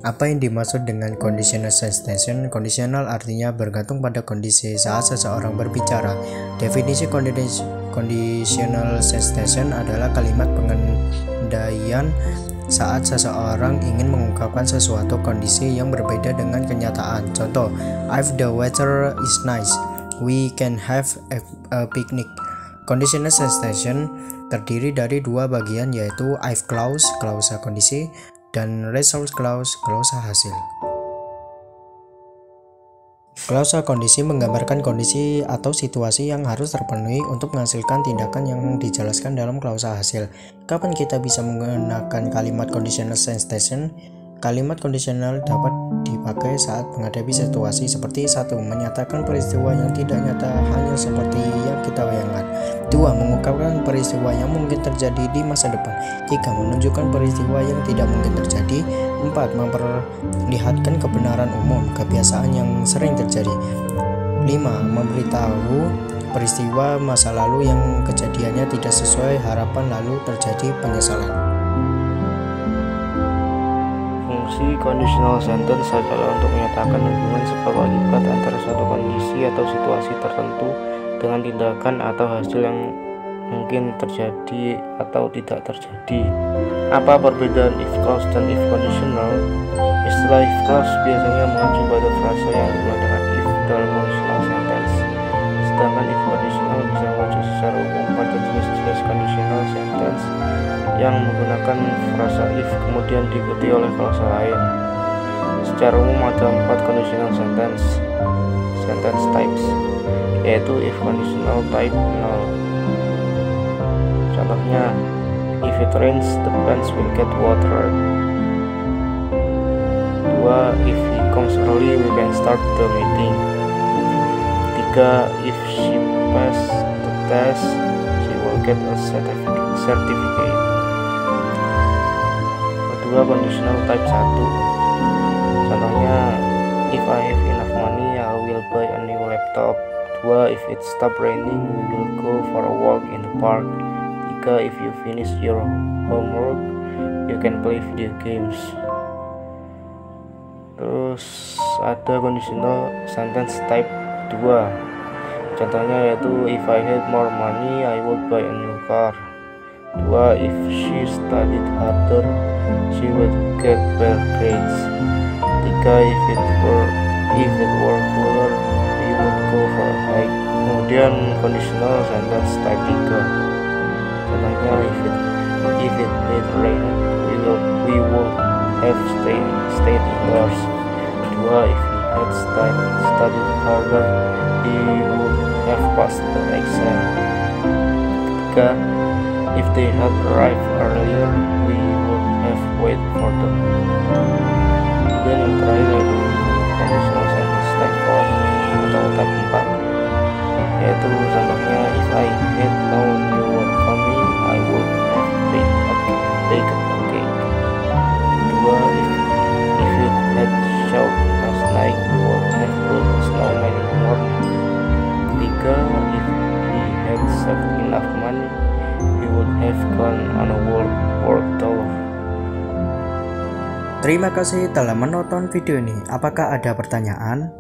Apa yang dimaksud dengan conditional sensation? Conditional artinya bergantung pada kondisi saat seseorang berbicara. Definisi conditional sensation adalah kalimat pengendalian saat seseorang ingin mengungkapkan sesuatu kondisi yang berbeda dengan kenyataan. Contoh, if the weather is nice, we can have a picnic. Conditional sensation terdiri dari dua bagian, yaitu if clause, klausa kondisi, dan result clause, klausa hasil. Klausa kondisi menggambarkan kondisi atau situasi yang harus terpenuhi untuk menghasilkan tindakan yang dijelaskan dalam klausa hasil. Kapan kita bisa menggunakan kalimat conditional sensation? Kalimat kondisional dapat dipakai saat menghadapi situasi seperti 1. Menyatakan peristiwa yang tidak nyata hanya seperti yang kita bayangkan. 2. Mengungkapkan peristiwa yang mungkin terjadi di masa depan. 3. Menunjukkan peristiwa yang tidak mungkin terjadi. 4. Memperlihatkan kebenaran umum, kebiasaan yang sering terjadi. 5. Memberitahu peristiwa masa lalu yang kejadiannya tidak sesuai harapan lalu terjadi penyesalan. Fungsi conditional sentence adalah untuk menyatakan hubungan sebab akibat antara suatu kondisi atau situasi tertentu dengan tindakan atau hasil yang mungkin terjadi atau tidak terjadi. Apa perbedaan if clause dan if conditional? Istilah if clause biasanya mengacu pada frasa yang dimulai dengan if dalam conditional sentence, sedangkan if conditional bisa mengacu secara umum pada jenis-jenis conditional sentence yang menggunakan frasa if kemudian diikuti oleh klausa lain. Secara umum ada 4 conditional sentence types, yaitu if conditional type 0. Contohnya, if it rains the plants will get watered. 2. If he comes early we can start the meeting. 3. If she passes the test she will get a certificate. Kedua, conditional type 1. Contohnya, if I have enough money I will buy a new laptop. 2. If it stop raining we will go for a walk in the park. 3. If you finish your homework you can play video games. Terus ada conditional sentence type 2. Contohnya yaitu if I had more money I would buy a new car. 2. If she studied harder she would get better grades. 3. If it were cooler we would go for a hike. Kemudian conditional sentence type 3. Contohnya if it did rain we would have stayed indoors. 2. If he had studied harder he would have passed the exam. 3. If they had arrived earlier we would have waited for them. Kemudian yang terakhir yaitu conditional sentence type 4 atau type 4, yaitu contohnya if I had known you were coming I would have baked a cake. 2. If you had showered last night you would have built a snowman in the morning. 3. If he had saved enough money he would have gone on a world tour. Terima kasih telah menonton video ini. Apakah ada pertanyaan?